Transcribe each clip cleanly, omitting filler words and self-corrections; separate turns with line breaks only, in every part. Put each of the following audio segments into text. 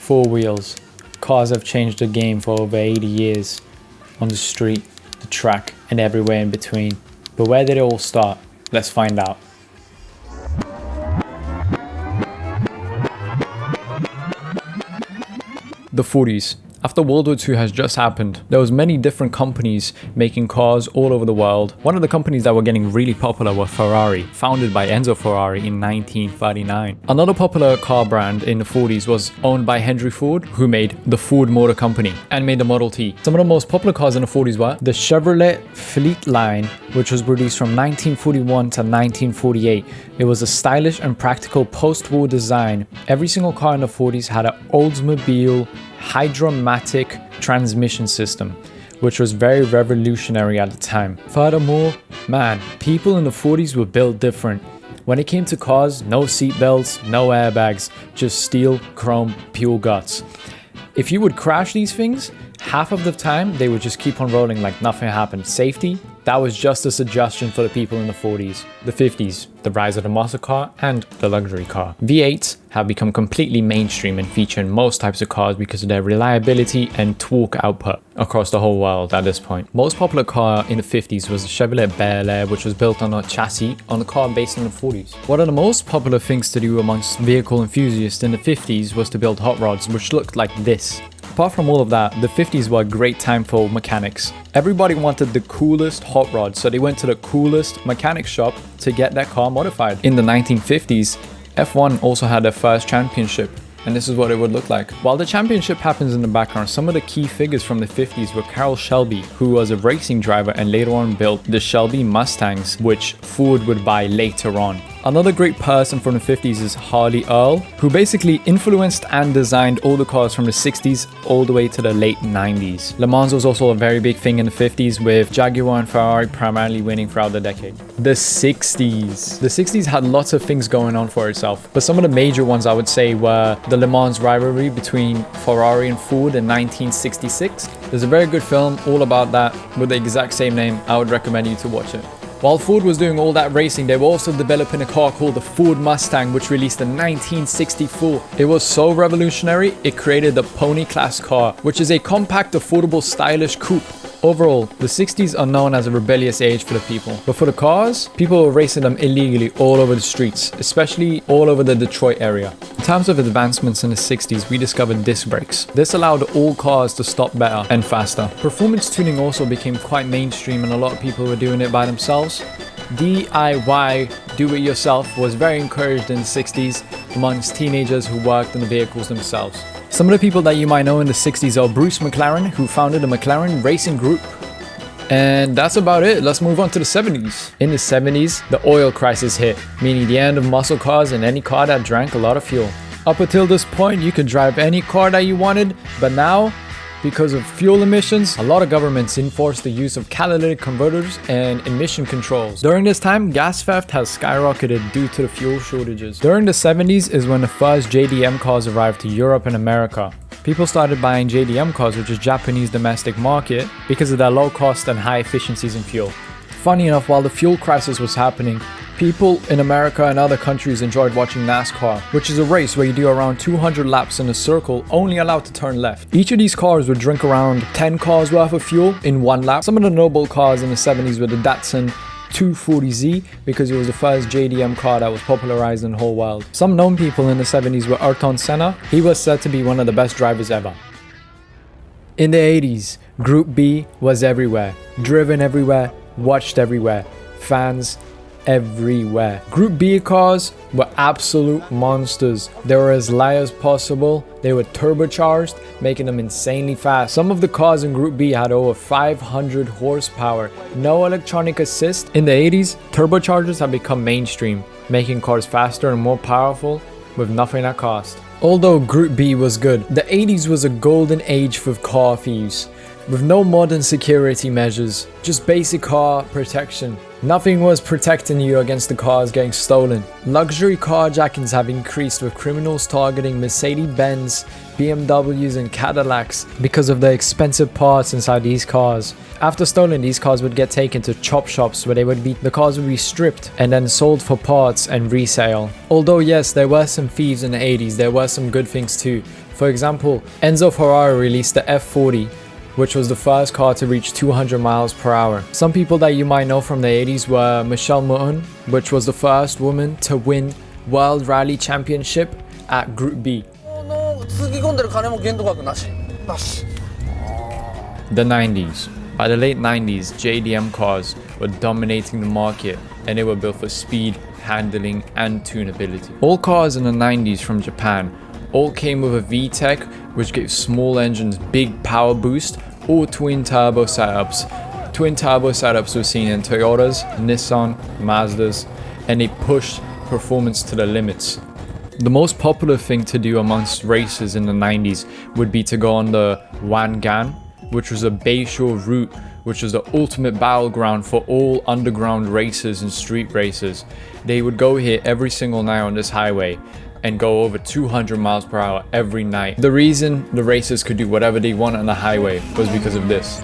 four wheels. Cars have changed the game for over 80 years. On the street, the track, and everywhere in between. But where did it all start? Let's find out. The 40s. After World War II has just happened, there was many different companies making cars all over the world. One of the companies that were getting really popular were Ferrari, founded by Enzo Ferrari in 1939. Another popular car brand in the 40s was owned by Henry Ford, who made the Ford Motor Company and made the Model T. Some of the most popular cars in the 40s were the Chevrolet Fleet line, which was produced from 1941 to 1948. It was a stylish and practical post-war design. Every single car in the 40s had an Oldsmobile hydromatic transmission system, which was very revolutionary at the time. Furthermore, man, people in the 40s were built different. When it came to cars, no seatbelts, no airbags, just steel, chrome, pure guts. If you would crash these things, half of the time they would just keep on rolling like nothing happened. Safety, that was just a suggestion for the people in the 40s. The 50s, the rise of the muscle car and the luxury car. V8s have become completely mainstream and feature in most types of cars because of their reliability and torque output across the whole world at this point. Most popular car in the 50s was the Chevrolet Bel Air, which was built on a chassis on a car based in the 40s. One of the most popular things to do amongst vehicle enthusiasts in the 50s was to build hot rods, which looked like this. Apart from all of that, the 50s were a great time for mechanics. Everybody wanted the coolest hot rod, so they went to the coolest mechanic shop to get their car modified. In the 1950s, F1 also had their first championship, and this is what it would look like. While the championship happens in the background, some of the key figures from the 50s were Carroll Shelby, who was a racing driver and later on built the Shelby Mustangs, which Ford would buy later on. Another great person from the 50s is Harley Earl, who basically influenced and designed all the cars from the 60s all the way to the late 90s. Le Mans was also a very big thing in the 50s, with Jaguar and Ferrari primarily winning throughout the decade. The 60s. The 60s had lots of things going on for itself, but some of the major ones I would say were the Le Mans rivalry between Ferrari and Ford in 1966. There's a very good film all about that with the exact same name. I would recommend you to watch it. While Ford was doing all that racing, they were also developing a car called the Ford Mustang, which released in 1964. It was so revolutionary, it created the Pony Class car, which is a compact, affordable, stylish coupe. Overall, the 60s are known as a rebellious age for the people. But for the cars, people were racing them illegally all over the streets, especially all over the Detroit area. In terms of advancements in the 60s, we discovered disc brakes. This allowed all cars to stop better and faster. Performance tuning also became quite mainstream, and a lot of people were doing it by themselves. DIY, do-it-yourself, was very encouraged in the 60s amongst teenagers who worked on the vehicles themselves. Some of the people that you might know in the 60s are Bruce McLaren, who founded the McLaren Racing Group. And that's about it. Let's move on to the 70s. In the 70s, the oil crisis hit, meaning the end of muscle cars and any car that drank a lot of fuel. Up until this point, you could drive any car that you wanted, but now, because of fuel emissions, a lot of governments enforced the use of catalytic converters and emission controls. During this time, gas theft has skyrocketed due to the fuel shortages. During the 70s is when the first JDM cars arrived to Europe and America. People started buying JDM cars, which is Japanese domestic market, because of their low cost and high efficiencies in fuel. Funny enough, while the fuel crisis was happening, people in America and other countries enjoyed watching NASCAR, which is a race where you do around 200 laps in a circle, only allowed to turn left. Each of these cars would drink around 10 cars worth of fuel in one lap. Some of the notable cars in the 70s were the Datsun 240Z, because it was the first JDM car that was popularized in the whole world. Some known people in the 70s were Ayrton Senna. He was said to be one of the best drivers ever. In the 80s, Group B was everywhere, driven everywhere, watched everywhere, fans everywhere. Group B cars were absolute monsters. They were as light as possible. They were turbocharged, making them insanely fast. Some of the cars in Group B had over 500 horsepower. No electronic assist. In the 80s, turbochargers have become mainstream, making cars faster and more powerful with nothing at cost. Although Group B was good, the 80s was a golden age for car thieves. With no modern security measures, just basic car protection. Nothing was protecting you against the cars getting stolen. Luxury carjackings have increased, with criminals targeting Mercedes-Benz, BMWs and Cadillacs because of the expensive parts inside these cars. After stolen, these cars would get taken to chop shops where the cars would be stripped and then sold for parts and resale. Although yes, there were some thieves in the 80s, there were some good things too. For example, Enzo Ferrari released the F40, which was the first car to reach 200 miles per hour. Some people that you might know from the 80s were Michelle Mouton, which was the first woman to win World Rally Championship at Group B. The 90s. By the late 90s, JDM cars were dominating the market, and they were built for speed, handling, and tunability. All cars in the 90s from Japan all came with a VTEC, which gave small engines big power boost, or twin turbo setups. Twin turbo setups were seen in Toyotas, Nissan, Mazdas, and they pushed performance to the limits. The most popular thing to do amongst racers in the 90s would be to go on the Wangan, which was a bayshore route, which was the ultimate battleground for all underground racers and street racers. They would go here every single night on this highway and go over 200 miles per hour every night. The reason the racers could do whatever they want on the highway was because of this.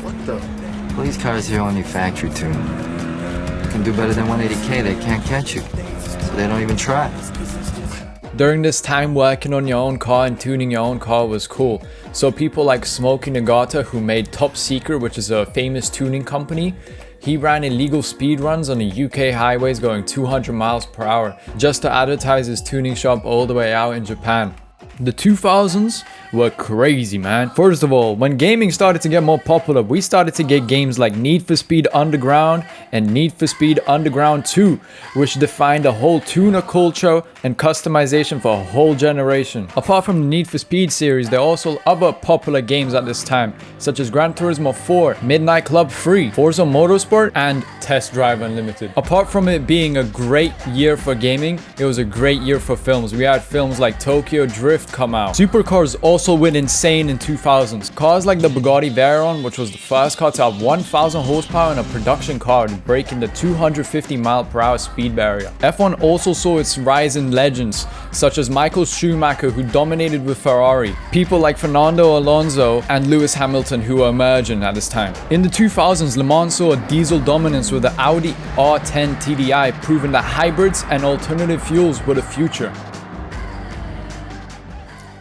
What the? Well, these cars here only factory tuned. You can do better than 180K, they can't catch you. So they don't even try.
During this time, working on your own car and tuning your own car was cool. So people like Smokey Nagata, who made Top Secret, which is a famous tuning company, he ran illegal speed runs on the UK highways going 200 miles per hour just to advertise his tuning shop all the way out in Japan. The 2000s were crazy, man. First of all, when gaming started to get more popular, we started to get games like Need for Speed Underground and Need for Speed Underground 2, which defined a whole tuner culture and customization for a whole generation. Apart from the Need for Speed series, there are also other popular games at this time, such as Gran Turismo 4, Midnight Club 3, Forza Motorsport, and Test Drive Unlimited. Apart from it being a great year for gaming, it was a great year for films. We had films like Tokyo Drift come out. Supercars also went insane in 2000s. Cars like the Bugatti Veyron, which was the first car to have 1000 horsepower in a production car, breaking the 250 mile per hour speed barrier. F1 also saw its rise in legends, such as Michael Schumacher, who dominated with Ferrari. People like Fernando Alonso and Lewis Hamilton, who were emerging at this time. In the 2000s, Le Mans saw a diesel dominance with the Audi R10 TDI, proving that hybrids and alternative fuels were the future.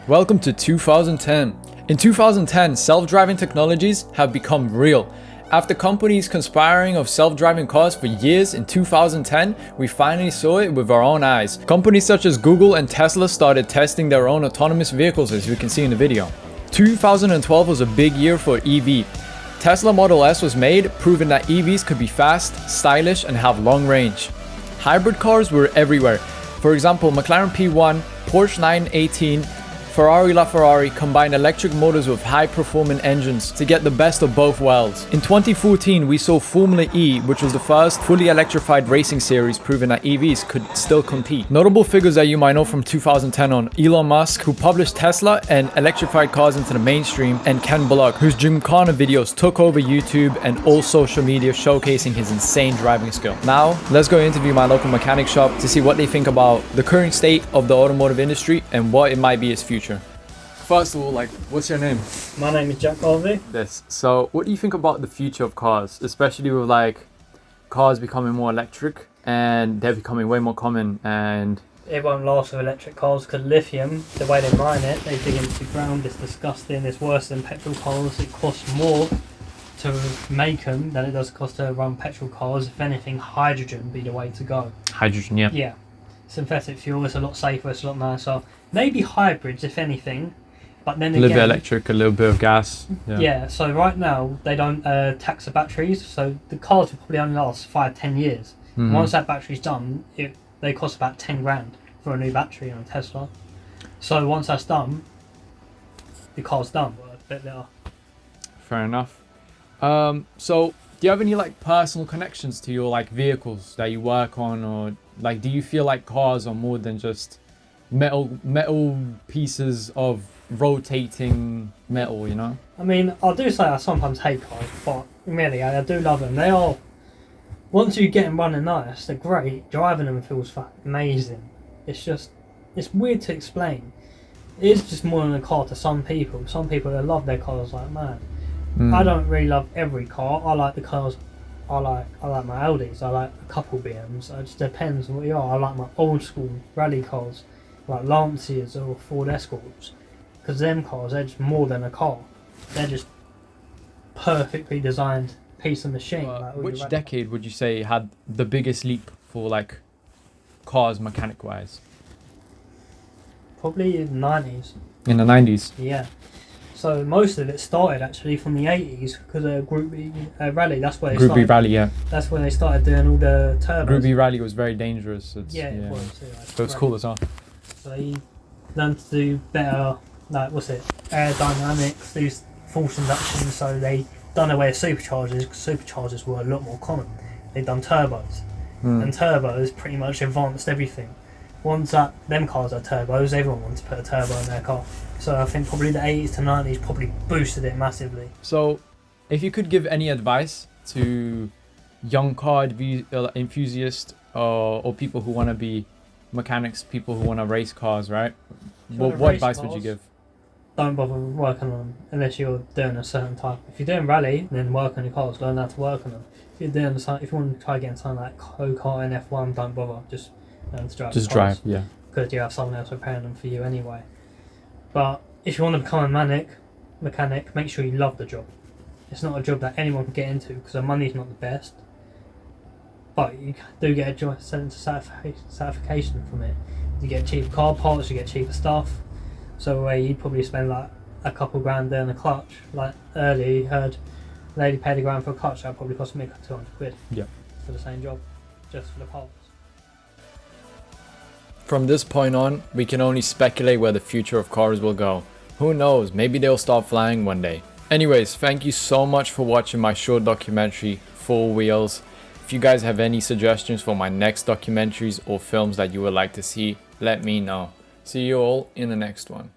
Welcome to 2010. In 2010, self-driving technologies have become real. After companies conspiring of self-driving cars for years, in 2010, we finally saw it with our own eyes. Companies such as Google and Tesla started testing their own autonomous vehicles, as you can see in the video. 2012 was a big year for EV. Tesla Model S was made, proving that EVs could be fast, stylish, and have long range. Hybrid cars were everywhere. For example, McLaren P1, Porsche 918, Ferrari LaFerrari combined electric motors with high-performing engines to get the best of both worlds. In 2014, we saw Formula E, which was the first fully electrified racing series, proving that EVs could still compete. Notable figures that you might know from 2010 on Elon Musk, who published Tesla and electrified cars into the mainstream, and Ken Block, whose Gymkhana videos took over YouTube and all social media, showcasing his insane driving skill. Now, let's go interview my local mechanic shop to see what they think about the current state of the automotive industry and what it might be its future. First of all, what's your name?
My name is Jack Harvey.
Yes. So, what do you think about the future of cars, especially with cars becoming more electric and they're becoming way more common? And
it won't last with electric cars because lithium, the way they mine it, they dig into the ground. It's disgusting. It's worse than petrol cars. It costs more to make them than it does cost to run petrol cars. If anything, hydrogen would be the way to go.
Hydrogen, yeah.
Yeah. Synthetic fuel is a lot safer. It's a lot nicer. Maybe hybrids, if anything. But then again,
a little bit electric, a little bit of gas.
Yeah, so right now they don't tax the batteries, so the cars will probably only last 5-10 years. Mm-hmm. Once that battery's done, they cost about 10 grand for a new battery on a Tesla. So once that's done, the car's done.
Fair enough. So do you have any personal connections to your vehicles that you work on, or do you feel like cars are more than just metal pieces of rotating metal, you know?
I mean, I do say I sometimes hate cars, but really I do love them. They are, once you get them running nice, they're great. Driving them feels amazing. It's weird to explain. It is just more than a car to some people. Some people, they love their cars like mad. I don't really love every car. I like the cars I like my Audis. I like a couple BMs. It just depends on what you are. I like my old school rally cars, like Lanciers or Ford Escorts, because them cars, they're just more than a car. They're just perfectly designed piece of machine. Like,
which decade would you say had the biggest leap for like cars mechanic wise?
Probably in the 90s.
In the 90s.
Yeah. So most of it started actually from the 80s because Group B rally. That's where they
Group B
started.
rally, yeah.
That's when they started doing all the turbos.
Group B rally was very dangerous.
It was. Yeah,
So it's cool as well.
So they learned to do better, like aerodynamics, do force induction. So they done away with superchargers because superchargers were a lot more common. They done turbos, and turbos pretty much advanced everything. Once that them cars are turbos, everyone wants to put a turbo in their car. So I think probably the 80s to 90s probably boosted it massively.
So if you could give any advice to young car enthusiasts or people who want to be mechanics, people who want to race cars, right? What advice would you give?
Don't bother working on them unless you're doing a certain type. If you're doing rally, then work on your cars, learn how to work on them. If you're doing if you want to try getting something like go-kart and F1, don't bother, just learn to drive.
Just drive, yeah.
Because you have someone else repairing them for you anyway. But if you want to become a mechanic, make sure you love the job. It's not a job that anyone can get into because the money's not the best. But you do get a job satisfaction from it. You get cheaper car parts, you get cheaper stuff. So you'd probably spend like a couple grand doing a clutch. Like earlier you heard a lady paid £1 for a clutch, that probably cost me £200
Yeah.
for the same job, just for the parts.
From this point on, we can only speculate where the future of cars will go. Who knows, maybe they'll start flying one day. Anyways, thank you so much for watching my short documentary, Four Wheels. If you guys have any suggestions for my next documentaries or films that you would like to see, let me know. See you all in the next one.